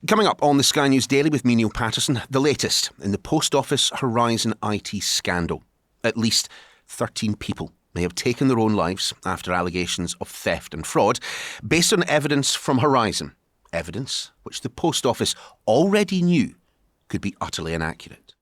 Coming up on the Sky News Daily with me, Niall Paterson, the latest in the Post Office Horizon IT scandal. At least 13 people may have taken their own lives after allegations of theft and fraud based on evidence from Horizon. Evidence which the Post Office already knew could be utterly inaccurate.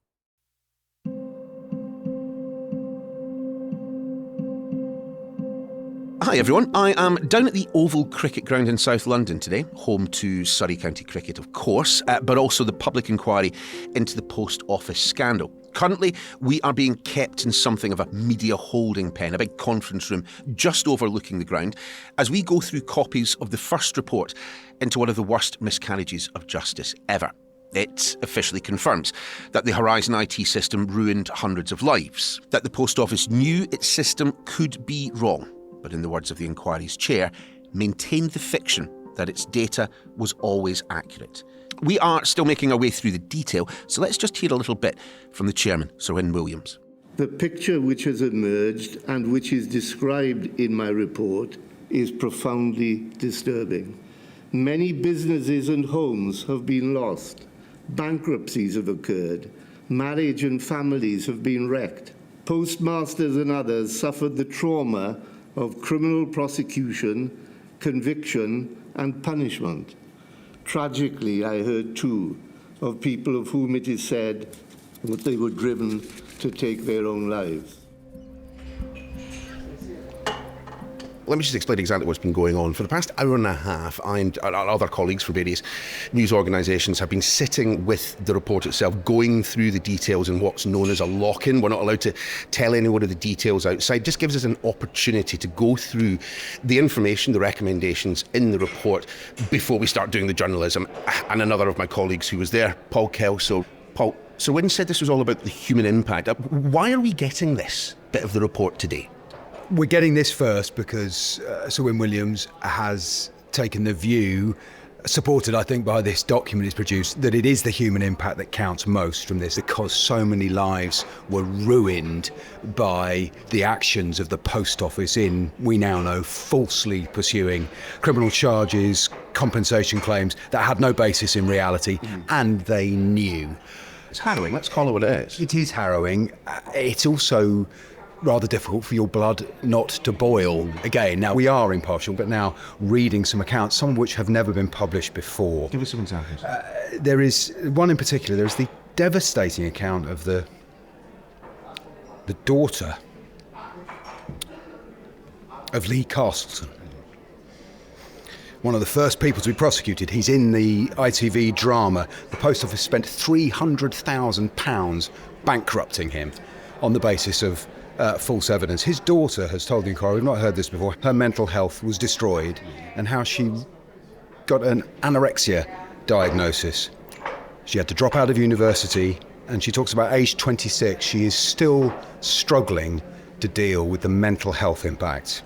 Hi everyone, I am down at the Oval Cricket Ground in South London today, home to Surrey County Cricket of course, but also the public inquiry into the Post Office scandal. Currently, we are being kept in something of a media holding pen, a big conference room just overlooking the ground, as we go through copies of the first report into one of the worst miscarriages of justice ever. It officially confirms that the Horizon IT system ruined hundreds of lives, that the Post Office knew its system could be wrong, but in the words of the inquiry's chair, maintained the fiction that its data was always accurate. We are still making our way through the detail, so let's just hear a little bit from the chairman, Sir Wyn Williams. The picture which has emerged and which is described in my report is profoundly disturbing. Many businesses and homes have been lost. Bankruptcies have occurred. Marriage and families have been wrecked. Postmasters and others suffered the trauma of criminal prosecution, conviction, and punishment. Tragically, I heard too of people of whom it is said that they were driven to take their own lives. Let me just explain exactly what's been going on. For the past hour and a half, I and other colleagues from various news organisations have been sitting with the report itself, going through the details in what's known as a lock-in. We're not allowed to tell anyone of the details outside. Just gives us an opportunity to go through the information, the recommendations in the report before we start doing the journalism. And another of my colleagues who was there, Paul Kelso. Paul, Sir Wyn said this was all about the human impact. Why are we getting this bit of the report today? We're getting this first because Sir Wyn Williams has taken the view, supported I think by this document he's produced, that it is the human impact that counts most from this, because so many lives were ruined by the actions of the Post Office in, we now know, falsely pursuing criminal charges, compensation claims that had no basis in reality, and they knew. It's harrowing, let's call it what it is. It is harrowing. It's also rather difficult for your blood not to boil again. Now, we are impartial, but now reading some accounts, some of which have never been published before. Give us some examples. There is one in particular. There is the devastating account of the daughter of Lee Castleton, one of the first people to be prosecuted. He's in the ITV drama. The Post Office spent £300,000 bankrupting him on the basis of false evidence. His daughter has told the inquiry, we've not heard this before, her mental health was destroyed and how she got an anorexia diagnosis. She had to drop out of university, and she talks about age 26, she is still struggling to deal with the mental health impact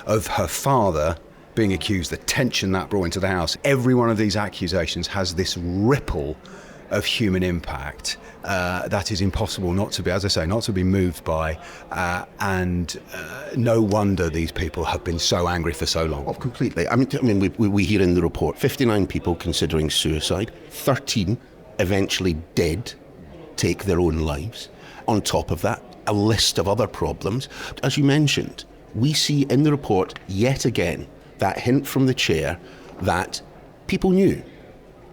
of her father being accused, the tension that brought into the house. Every one of these accusations has this ripple of human impact that is impossible not to be, as I say, not to be moved by, and no wonder these people have been so angry for so long. Oh, completely. I mean, we hear in the report 59 people considering suicide, 13 eventually did take their own lives. On top of that, a list of other problems. As you mentioned, we see in the report yet again that hint from the chair that people knew,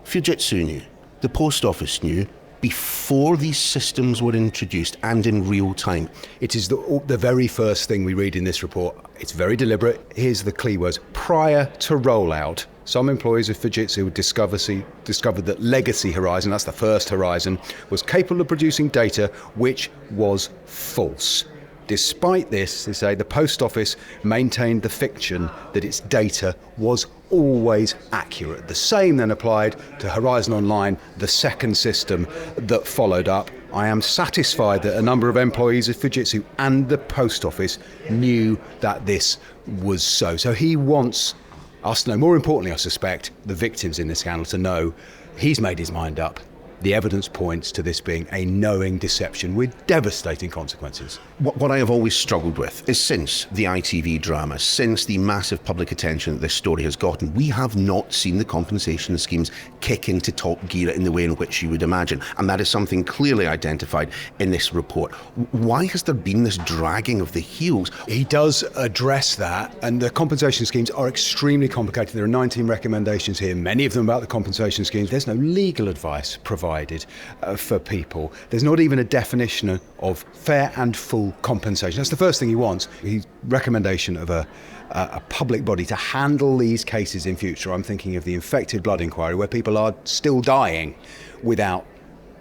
Fujitsu knew, the Post Office knew before these systems were introduced and in real time. It is the very first thing we read in this report. It's very deliberate. Here's the key words. Prior to rollout, some employees of Fujitsu discovered that Legacy Horizon, that's the first Horizon, was capable of producing data which was false. Despite this, they say, the Post Office maintained the fiction that its data was always accurate. The same then applied to Horizon Online, the second system that followed up. I am satisfied that a number of employees of Fujitsu and the Post Office knew that this was so. So he wants us to know, more importantly, I suspect, the victims in this scandal to know he's made his mind up. The evidence points to this being a knowing deception with devastating consequences. What I have always struggled with is, since the ITV drama, since the massive public attention that this story has gotten, we have not seen the compensation schemes kick into top gear in the way in which you would imagine. And that is something clearly identified in this report. Why has there been this dragging of the heels? He does address that, and the compensation schemes are extremely complicated. There are 19 recommendations here, many of them about the compensation schemes. There's no legal advice provided for people. There's not even a definition of fair and full compensation. That's the first thing he wants. His recommendation of a public body to handle these cases in future. I'm thinking of the infected blood inquiry, where people are still dying without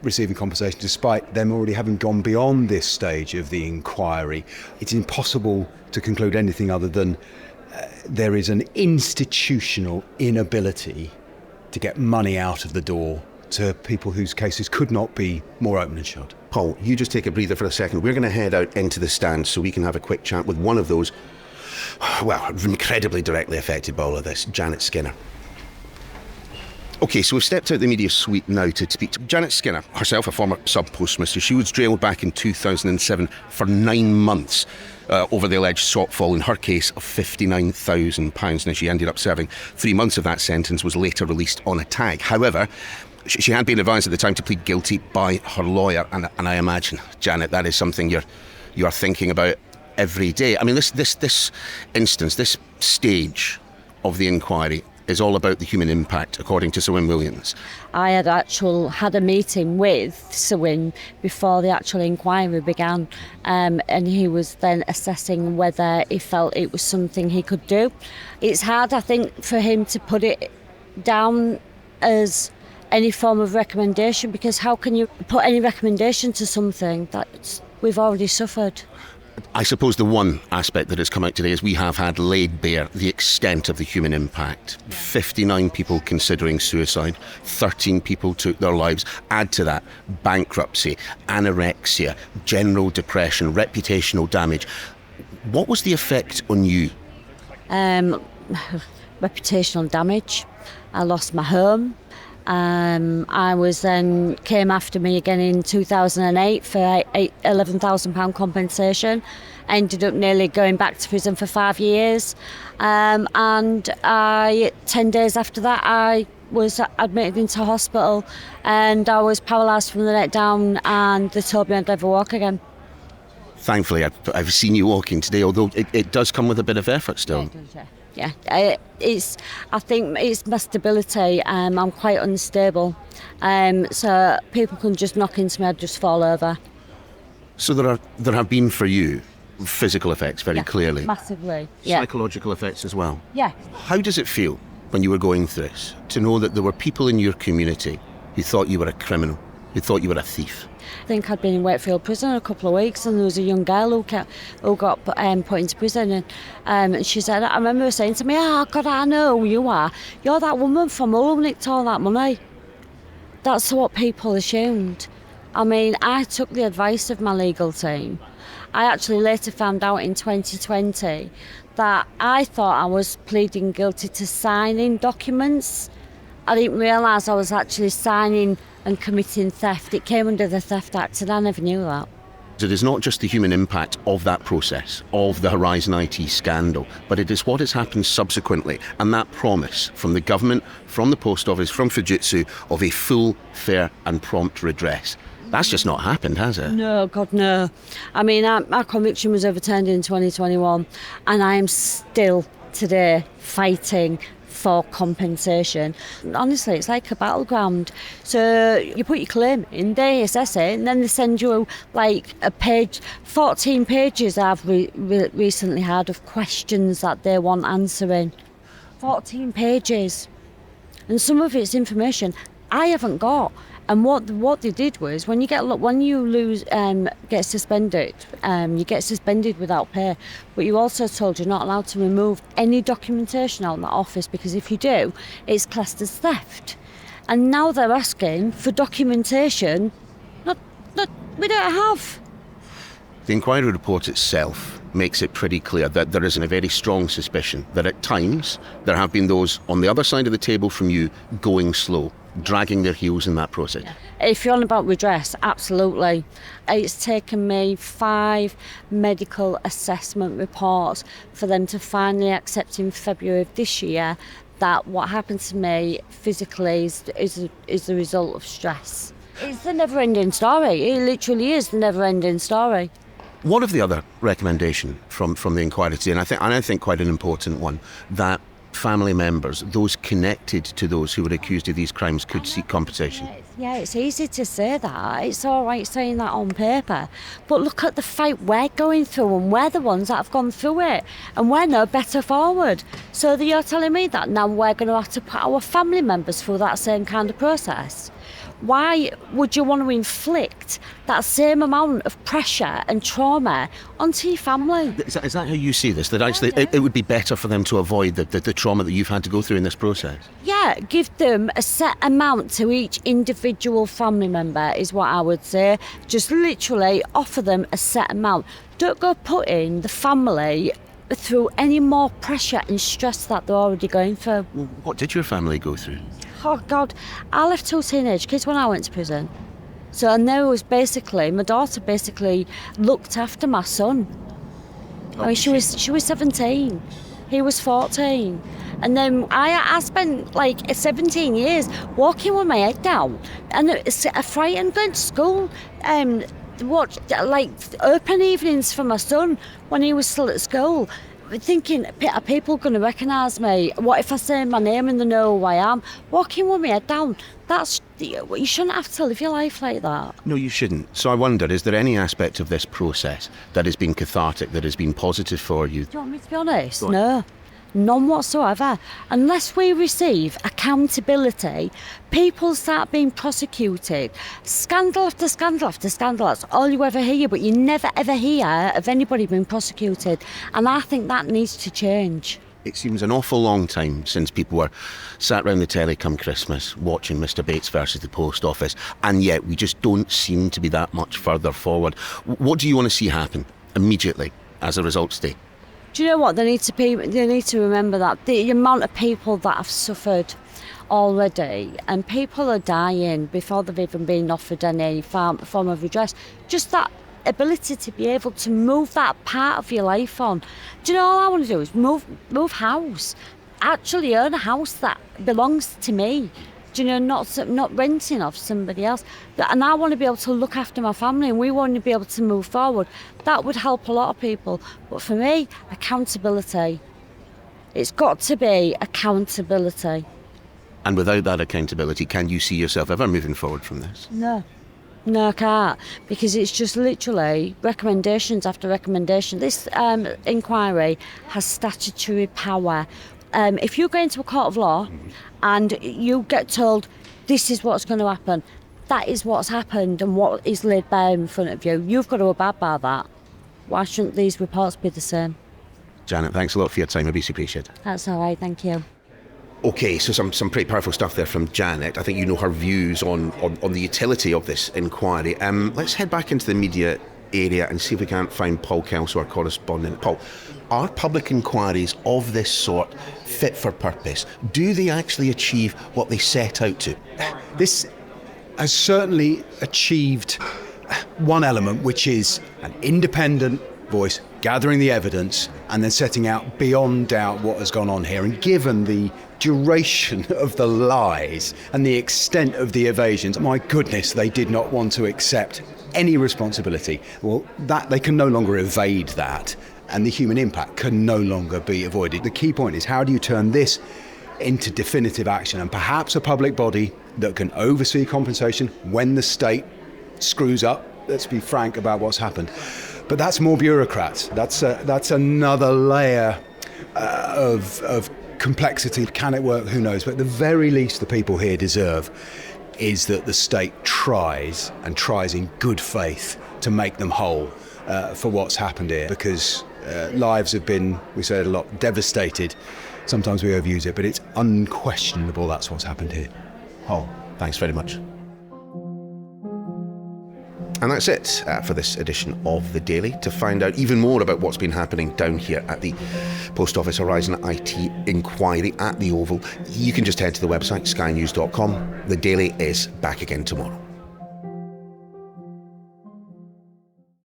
receiving compensation despite them already having gone beyond this stage of the inquiry. It's impossible to conclude anything other than there is an institutional inability to get money out of the door to people whose cases could not be more open and shut. Paul, you just take a breather for a second. We're going to head out into the stands so we can have a quick chat with one of those, well, incredibly directly affected by all of this, Janet Skinner. OK, so we've stepped out the media suite now to speak to Janet Skinner, herself a former sub-postmistress. She was jailed back in 2007 for 9 months over the alleged shortfall in her case of £59,000. Now, she ended up serving 3 months of that sentence, was later released on a tag. However, she had been advised at the time to plead guilty by her lawyer, and I imagine, Janet, that is something you are thinking about every day. I mean, this instance, this stage of the inquiry is all about the human impact, according to Sir Wyn Williams. I had a meeting with Sir Wyn before the actual inquiry began, and he was then assessing whether he felt it was something he could do. It's hard, I think, for him to put it down as any form of recommendation, because how can you put any recommendation to something that we've already suffered? I suppose the one aspect that has come out today is we have had laid bare the extent of the human impact. 59 people considering suicide, 13 people took their lives. Add to that bankruptcy, anorexia, general depression, reputational damage. What was the effect on you? Reputational damage. I lost my home. I was then came after me again in 2008 for £11,000 compensation. I ended up nearly going back to prison for 5 years, and 10 days after that I was admitted into hospital, and I was paralysed from the neck down, and they told me I'd never walk again. Thankfully, I've seen you walking today, although it does come with a bit of effort still. Yeah, it does, yeah. Yeah, I think it's my stability. I'm quite unstable, so people can just knock into me, I'd just fall over. So there have been for you physical effects, very clearly. Massively, yeah. Psychological effects as well. Yeah. How does it feel when you were going through this to know that there were people in your community who thought you were a criminal, who thought you were a thief? I think I'd been in Wakefield prison a couple of weeks, and there was a young girl who got put into prison, and she said, I remember her saying to me, "Oh God, I know who you are. You're that woman from Hull who nicked all that money." That's what people assumed. I mean, I took the advice of my legal team. I actually later found out in 2020 that I thought I was pleading guilty to signing documents. I didn't realise I was actually signing and committing theft. It came under the Theft Act, and I never knew that. It is not just the human impact of that process, of the Horizon IT scandal, but it is what has happened subsequently, and that promise from the government, from the Post Office, from Fujitsu, of a full, fair and prompt redress. That's just not happened, has it? No, God, no. I mean, our conviction was overturned in 2021, and I am still today fighting for compensation. Honestly, it's like a battleground. So you put your claim in, they assess it, and then they send you like a page, 14 pages I've recently had of questions that they want answering. 14 pages. And some of it's information I haven't got. And what they did was, when you lose, get suspended, you get suspended without pay. But you also told you're not allowed to remove any documentation out of that office, because if you do, it's classed as theft. And now they're asking for documentation that we don't have. The inquiry report itself makes it pretty clear that there is a very strong suspicion that at times there have been those on the other side of the table from you going slow, dragging their heels in that process. If you're on about redress, absolutely. It's taken me 5 medical assessment reports for them to finally accept in February of this year that what happened to me physically is the result of stress. It's the never-ending story. It literally is the never-ending story. What of the other recommendation from the inquiry today, and I think quite an important one, that family members, those connected to those who were accused of these crimes, could seek compensation? Yeah, it's easy to say that. It's all right saying that on paper. But look at the fight we're going through, and we're the ones that have gone through it. And we're no better forward. So you're telling me that now we're going to have to put our family members through that same kind of process? Why would you want to inflict that same amount of pressure and trauma onto your family? Is that how you see this? That actually it would be better for them to avoid the trauma that you've had to go through in this process? Yeah, give them a set amount to each individual family member is what I would say. Just literally offer them a set amount. Don't go putting the family through any more pressure and stress that they're already going through. What did your family go through? Oh God, I left 2 teenage kids when I went to prison. So and there was my daughter basically looked after my son. I mean, she was 17, he was 14. And then I spent like 17 years walking with my head down and frightened going to school. Watch like open evenings for my son when he was still at school, thinking, are people going to recognise me? What if I say my name and they know who I am? Walking with my head down, you shouldn't have to live your life like that. No, you shouldn't. So I wonder, is there any aspect of this process that has been cathartic, that has been positive for you? Do you want me to be honest? No. None whatsoever. Unless we receive accountability, people start being prosecuted. Scandal after scandal after scandal. That's all you ever hear, but you never ever hear of anybody being prosecuted. And I think that needs to change. It seems an awful long time since people were sat round the telly come Christmas watching Mr Bates versus the Post Office, and yet we just don't seem to be that much further forward. What do you want to see happen immediately as a result today? Do you know what? They need to remember that the amount of people that have suffered already, and people are dying before they've even been offered any form of redress. Just that ability to be able to move that part of your life on. Do you know, all I want to do is move house. Actually own a house that belongs to me. Do you know, not renting off somebody else. And I want to be able to look after my family, and we want to be able to move forward. That would help a lot of people. But for me, accountability. It's got to be accountability. And without that accountability, can you see yourself ever moving forward from this? No, I can't, because it's just literally recommendations after recommendation. This inquiry has statutory power. If you go into a court of law and you get told this is what's going to happen, that is what's happened and what is laid bare in front of you, you've got to abide by that. Why shouldn't these reports be the same? Janet, thanks a lot for your time. I really appreciate it. That's all right, thank you. Okay, so some pretty powerful stuff there from Janet. I think you know her views on the utility of this inquiry. Let's head back into the media area and see if we can't find Paul Kelso, our correspondent. Paul, are public inquiries of this sort fit for purpose? Do they actually achieve what they set out to? This has certainly achieved one element, which is an independent voice gathering the evidence and then setting out beyond doubt what has gone on here. And given the duration of the lies and the extent of the evasions, my goodness, they did not want to accept any responsibility. Well, that they can no longer evade that, and the human impact can no longer be avoided. The key point is, how do you turn this into definitive action, and perhaps a public body that can oversee compensation when the state screws up? Let's be frank about what's happened. But that's more bureaucrats. That's another layer of complexity. Can it work? Who knows? But at the very least, the people here deserve is that the state tries in good faith to make them whole for what's happened here, because lives have been, we say it a lot, devastated. Sometimes we overuse it, but it's unquestionable that's what's happened here. Paul, thanks very much. And that's it for this edition of The Daily. To find out even more about what's been happening down here at the Post Office Horizon IT inquiry at the Oval, you can just head to the website skynews.com. The Daily is back again tomorrow.